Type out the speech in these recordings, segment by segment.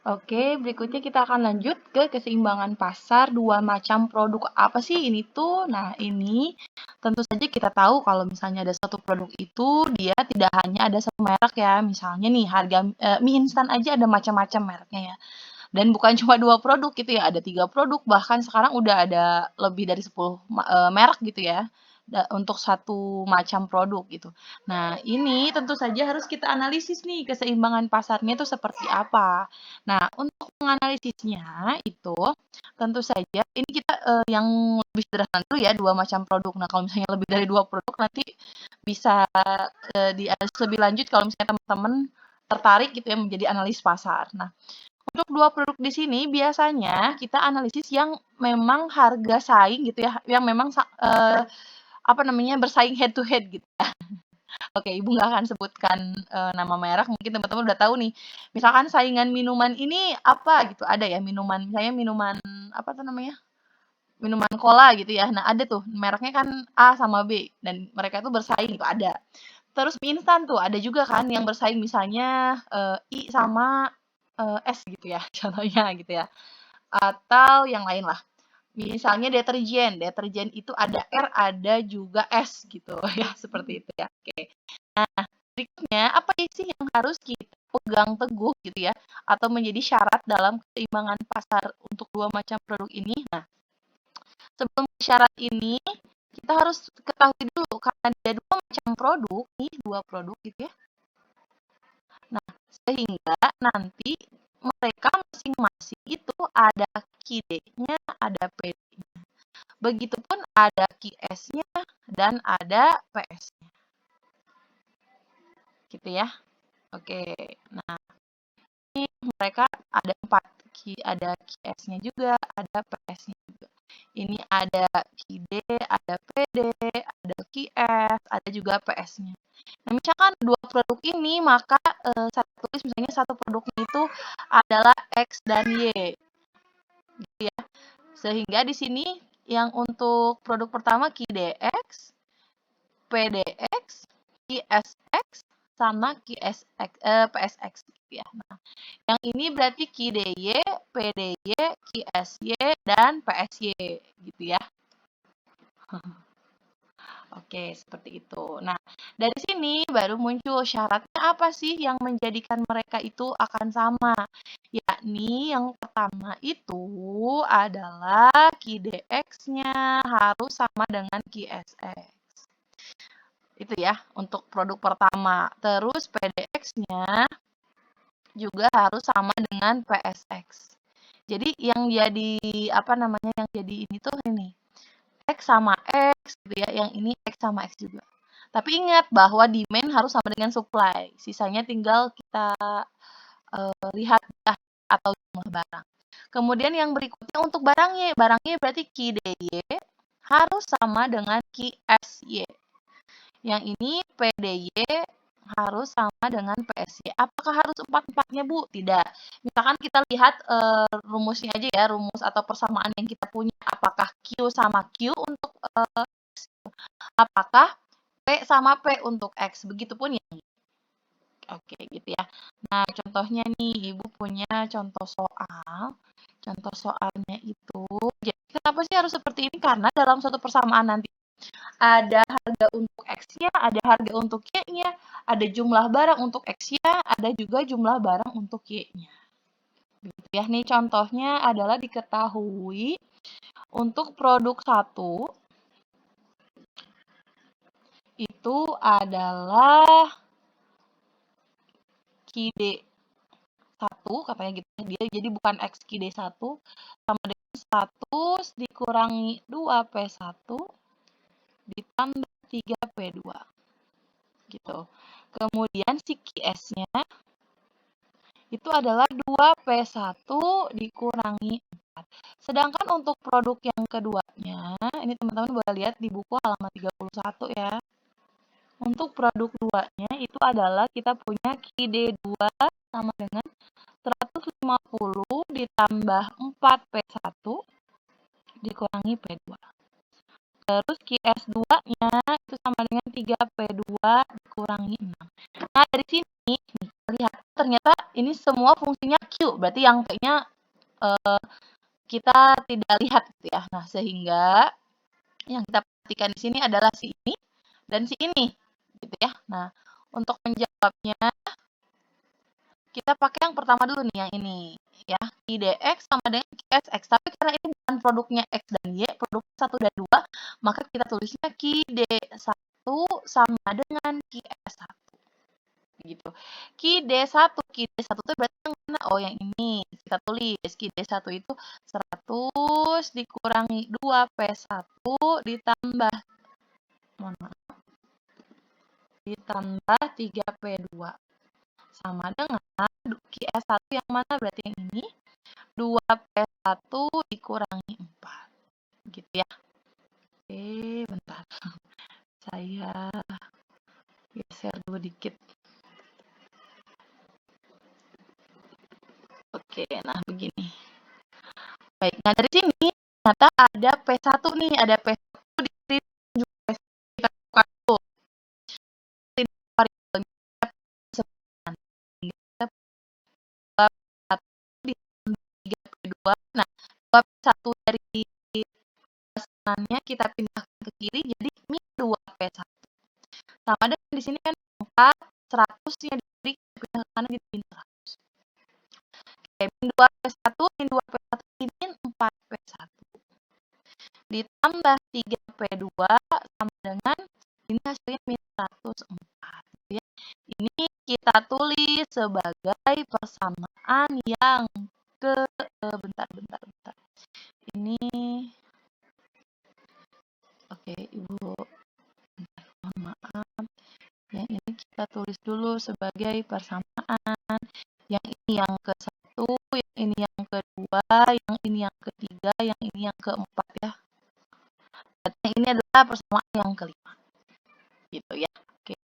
Oke, berikutnya kita akan lanjut ke keseimbangan pasar dua macam produk. Apa sih ini tuh? Nah, ini tentu saja kita tahu kalau misalnya ada satu produk itu dia tidak hanya ada satu merek ya. Misalnya nih harga mie instan aja ada macam-macam mereknya ya. Dan bukan cuma dua produk gitu ya, ada tiga produk, bahkan sekarang udah ada lebih dari 10 merek gitu ya, untuk satu macam produk gitu. Nah, ini tentu saja harus kita analisis nih keseimbangan pasarnya itu seperti apa. Nah, untuk menganalisisnya itu tentu saja ini kita yang lebih sederhana dulu ya, dua macam produk. Nah, kalau misalnya lebih dari dua produk nanti bisa dianalisis lebih lanjut kalau misalnya teman-teman tertarik gitu ya menjadi analis pasar. Nah, untuk dua produk di sini biasanya kita analisis yang memang harga saing gitu ya, yang memang apa namanya bersaing head to head gitu. Oke, Ibu nggak akan sebutkan nama merek, mungkin teman-teman udah tahu nih. Misalkan saingan minuman ini apa gitu, ada ya minuman, misalnya minuman apa tuh namanya? Minuman cola gitu ya. Nah, ada tuh mereknya kan A sama B dan mereka itu bersaing gitu ada. Terus mie instan tuh ada juga kan yang bersaing misalnya I sama S gitu ya, contohnya gitu ya. Atau yang lain lah. Misalnya deterjen, deterjen itu ada R, ada juga S gitu ya, seperti itu ya. Oke. Berikutnya, apa sih yang harus kita pegang teguh gitu ya, atau menjadi syarat dalam keseimbangan pasar untuk dua macam produk ini? Nah, sebelum syarat ini, kita harus ketahui dulu karena ada dua macam produk, nih dua produk gitu ya. Nah, sehingga nanti mereka masing-masing itu ada KID-nya, ada PD-nya. Begitupun ada QS-nya dan ada PS-nya. Gitu ya. Oke. Nah, ini mereka ada 4. Ada QS-nya juga, ada PS-nya juga. Ini ada QD, ada PD, ada QS, ada juga PS-nya. Nah, misalkan dua produk ini, maka saya tulis misalnya satu produknya itu adalah X dan Y. Gitu ya. Sehingga di sini yang untuk produk pertama QDX, PDX, QSX, sama PSX gitu ya. Nah, yang ini berarti QDY, PDY, QSY, dan PSY gitu ya. Oke, seperti itu. Nah, dari sini baru muncul syaratnya apa sih yang menjadikan mereka itu akan sama. Yakni yang pertama itu adalah QDX-nya harus sama dengan QSX. Itu ya untuk produk pertama. Terus PDX-nya juga harus sama dengan PSX. Jadi yang jadi apa namanya yang jadi ini tuh ini X sama X gitu ya. Yang ini X sama X juga. Tapi ingat bahwa demand harus sama dengan supply. Sisanya tinggal kita lihat ya, atau jumlah barang. Kemudian yang berikutnya untuk barangnya. Barangnya berarti QDY harus sama dengan QSY. Yang ini PDY harus sama dengan PSY. Apakah harus empat-empatnya, Bu? Tidak. Misalkan kita lihat rumusnya aja ya, rumus atau persamaan yang kita punya. Apakah Q sama Q untuk apakah P sama P untuk X? Begitupun yang ini. Oke, gitu ya. Nah, contohnya nih, Ibu punya contoh soal. Contoh soalnya itu, jadi kenapa sih harus seperti ini? Karena dalam suatu persamaan nanti ada harga untuk X-nya, ada harga untuk Y-nya, ada jumlah barang untuk X-nya, ada juga jumlah barang untuk Y-nya. Gitu ya, nih contohnya adalah diketahui untuk produk 1 itu adalah KID 1, katanya gitu. Dia jadi bukan X KID 1 sama dengan 1 dikurangi 2P1 ditambah 3P2. Gitu. Kemudian si QS-nya itu adalah 2P1 dikurangi 4. Sedangkan untuk produk yang keduanya, ini teman-teman boleh lihat di buku halaman 31 ya. Untuk produk 2-nya itu adalah kita punya QD2 sama dengan 150 ditambah 4P1 dikurangi P2. Terus QS2-nya itu sama dengan 3P2 dikurangi 6. Nah, dari sini lihat ternyata ini semua fungsinya Q, berarti yang P-nya kita tidak lihat gitu ya. Nah, sehingga yang kita perhatikan di sini adalah si ini dan si ini gitu ya. Nah, untuk menjawabnya kita pakai yang pertama dulu nih, yang ini ya. IDX sama dengan QSX, tapi karena ini bukan produknya X dan Y, produk 1 dan 2, maka kita tulisnya QD1 sama dengan QS1 gitu. QD1 itu berarti yang mana? Oh, yang ini. Kita tulis QD1 itu 100 dikurangi 2P1 ditambah mohon maaf, ditambah 3P2 sama dengan QS1 yang mana, berarti yang ini 2P1 dikurangi 4 gitu ya. Oke, bentar. Saya geser dulu dikit. Oke, nah begini. Baik, nah dari sini ternyata ada P1 nih, ada P1 di sini juga P1 kita buka dulu. Ini variabelnya P9. Hingga P1 ditambah 3P2. Nah, 2P1 dari pesanannya kita pindahkan ke kiri jadi min 2P1. Sama dengan di sini kan 4, 100-nya dari pindah ke kanan jadi min 100. Oke, min 2P1, min 2P1 min 4P1. Ditambah 3P2 sama dengan ini hasilnya min 104. Ya. Ini kita tulis sebagai persamaan yang ke bentar. Ini oke, Ibu. Mohon maaf. Yang ini kita tulis dulu sebagai persamaan. Yang ini yang ke-1, yang ini yang ke-2, yang ini yang ke-3, yang ini yang ke-4 ya. Yang ini adalah persamaan yang kelima. Gitu ya. Oke.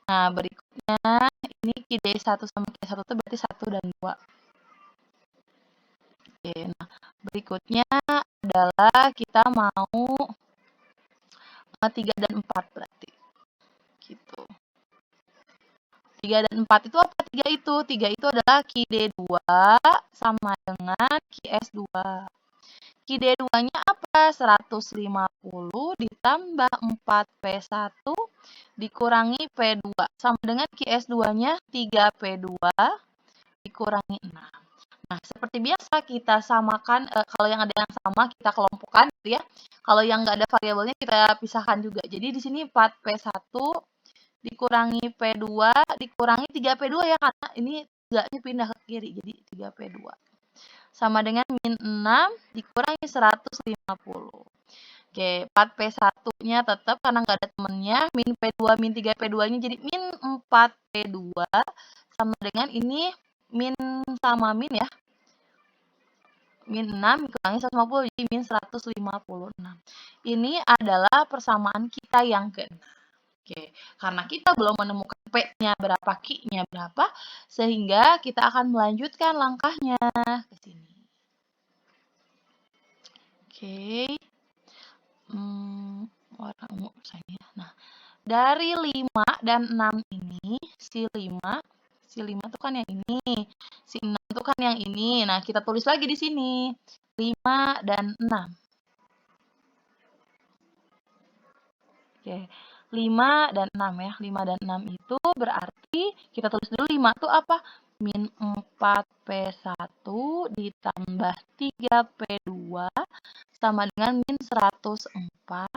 Nah, berikutnya ini QD1 sama QS1 itu berarti 1 dan 2. Oke, nah berikutnya adalah kita mau 3 dan 4 berarti. Gitu. 3 dan 4 itu apa? 3 itu. 3 itu adalah QD2 sama dengan QS2. QD2-nya apa? 150 ditambah 4P1 dikurangi P2. Sama dengan QS2-nya 3P2 dikurangi 6. Nah, seperti biasa kita samakan, kalau yang ada yang sama kita kelompokkan gitu ya. Kalau yang nggak ada variabelnya kita pisahkan juga. Jadi di sini 4P1 dikurangi P2 dikurangi 3P2 ya, karena ini 3-nya pindah ke kiri, jadi 3P2. Sama dengan min 6 dikurangi 150. Oke, 4P1-nya tetap karena nggak ada temennya, min P2, min 3P2-nya jadi min 4P2 sama dengan ini min sama min ya. Min 6 dikurangi 150 jadi min 156. Ini adalah persamaan kita yang ke-6. Oke, karena kita belum menemukan P-nya berapa, Q-nya berapa, sehingga kita akan melanjutkan langkahnya ke sini. Oke. Warna ungu misalnya. Nah, dari 5 dan 6 ini, si 5 itu kan yang ini, si 6 itu kan yang ini. Nah, kita tulis lagi di sini, 5 dan 6. Oke, 5 dan 6 ya. 5 dan 6 itu berarti, kita tulis dulu 5 itu apa? Min 4P1 ditambah 3P2 sama dengan min 104.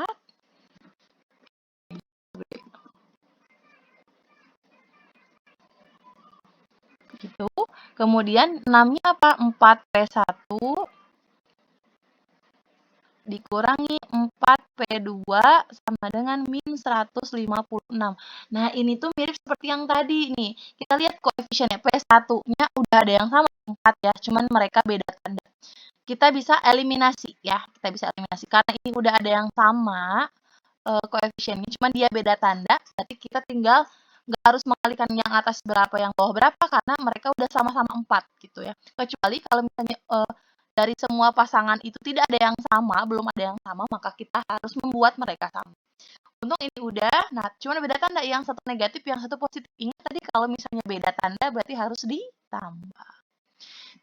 Gitu. Kemudian 6-nya apa? 4P1 dikurangi 4P2 sama dengan min 156. Nah, ini tuh mirip seperti yang tadi nih. Kita lihat koefisiennya. P1-nya udah ada yang sama 4 ya, cuman mereka beda tanda. Kita bisa eliminasi ya, karena ini udah ada yang sama koefisiennya, cuman dia beda tanda, berarti kita tinggal nggak harus mengalihkan yang atas berapa, yang bawah berapa, karena mereka udah sama-sama 4 gitu ya. Kecuali kalau misalnya dari semua pasangan itu tidak ada yang sama, belum ada yang sama, maka kita harus membuat mereka sama. Untung ini udah. Nah, cuma beda tanda, yang satu negatif, yang satu positif. Ingat tadi kalau misalnya beda tanda berarti harus ditambah.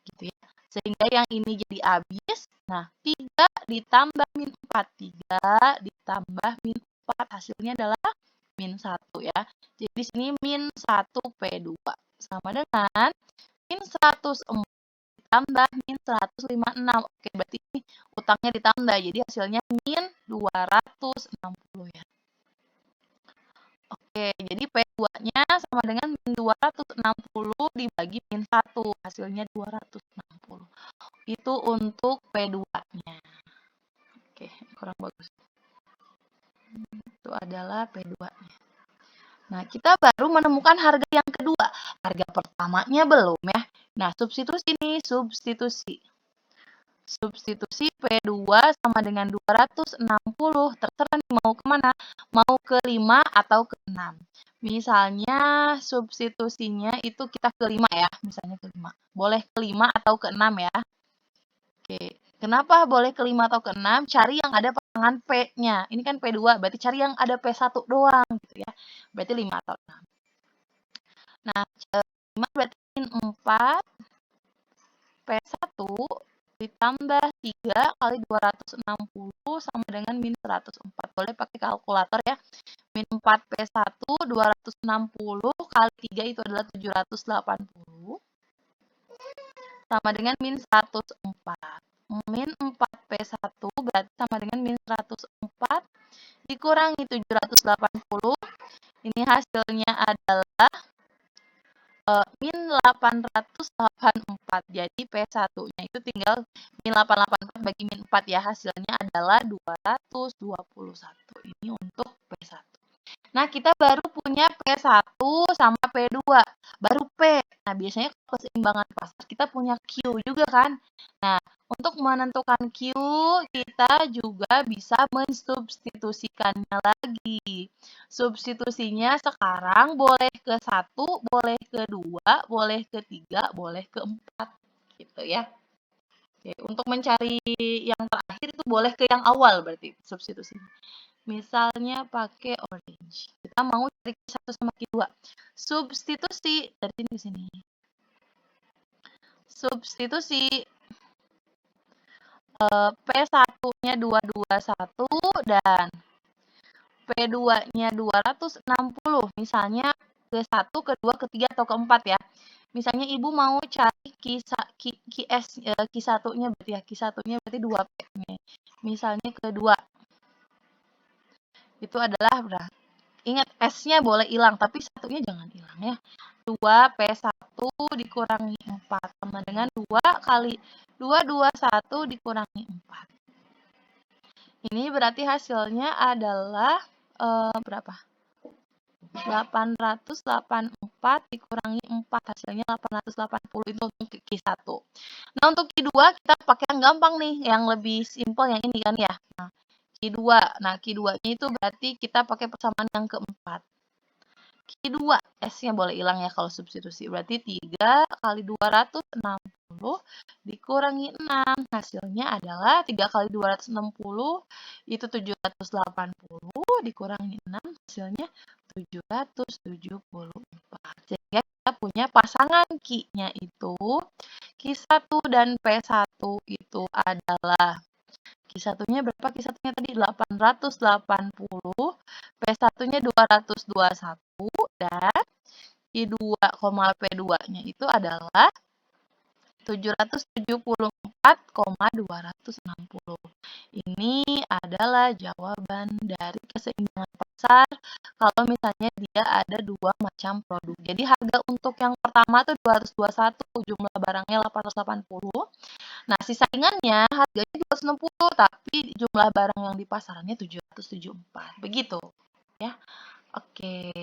Gitu ya. Sehingga yang ini jadi habis. Nah, 3 ditambah min 4. 3 ditambah min 4. Hasilnya adalah min 1 ya. Jadi di sini min 1 P2. Sama dengan min 104 ditambah min 156. Oke, berarti ini utangnya ditambah. Jadi hasilnya min 260 ya. Oke, jadi P2-nya sama dengan min 260 dibagi min 1. Hasilnya 260. Itu untuk P2-nya. Oke, kurang bagus. Itu adalah P2-nya. Nah, kita baru menemukan harga yang kedua. Harga pertamanya belum ya. Nah, substitusi nih, substitusi. Substitusi P2 sama dengan 260. Terserah nih mau kemana. Mau ke 5 atau ke 6. Misalnya substitusinya itu kita ke 5 ya. Misalnya ke 5. Boleh ke 5 atau ke 6 ya. Oke. Kenapa boleh ke 5 atau ke 6? Cari yang ada pasangan P-nya. Ini kan P2, berarti cari yang ada P1 doang gitu ya. Berarti 5 atau 6. Nah, 5 berarti min 4 P1 ditambah 3 kali 260 sama dengan min 104. Boleh pakai kalkulator ya. Min 4 P1 260 kali 3 itu adalah 780 sama dengan min 104. Min 4 P1 berarti sama dengan min 104 dikurangi 780. Ini hasilnya adalah min 884. Jadi P1-nya itu tinggal min 884 bagi min 4 ya. Hasilnya adalah 221. Ini untuk P1. Nah, kita baru punya P1 sama P2. Baru P. Nah, biasanya keseimbangan pasar kita punya Q juga kan. Nah, untuk menentukan Q, kita juga bisa mensubstitusikannya lagi. Substitusinya sekarang boleh ke 1, boleh ke 2, boleh ke 3, boleh ke 4. Gitu ya. Oke, untuk mencari yang terakhir itu boleh ke yang awal berarti substitusinya. Misalnya pakai orange. Kita mau cari Q1 sama Q2. Substitusi dari sini ke sini. Substitusi P1-nya 221 dan P2-nya 260. Misalnya ke 1, ke 2, ke 3, atau ke 4 ya. Misalnya Ibu mau cari Q1-nya berarti ya. Q1-nya berarti 2P-nya. Misalnya ke 2. Itu adalah berapa? Ingat, S-nya boleh hilang, tapi satunya jangan hilang ya. 2 P1 dikurangi 4 sama dengan 2 kali 221 dikurangi 4. Ini berarti hasilnya adalah berapa? 884 dikurangi 4, hasilnya 880. Itu untuk Q1. Nah, untuk Q2 kita pakai yang gampang nih, yang lebih simpel yang ini kan ya. Nah, Q2. Nah, Q2-nya itu berarti kita pakai persamaan yang keempat. Q2, S-nya boleh hilang ya kalau substitusi. Berarti 3 kali 260 dikurangi 6. Hasilnya adalah 3 kali 260 itu 780 dikurangi 6. Hasilnya 774. Sehingga kita punya pasangan Q-nya itu Q1 dan P1 itu adalah Q1-nya berapa? Q1-nya tadi 880, P1-nya 221, dan Q2, P2-nya itu adalah 774,260. Ini adalah jawaban dari keseimbangan pasar kalau misalnya dia ada dua macam produk. Jadi harga untuk yang pertama tuh 221, jumlah barangnya 880. Nah, si saingannya harganya 260, tapi jumlah barang yang di pasarannya 774. Begitu. Ya. Oke.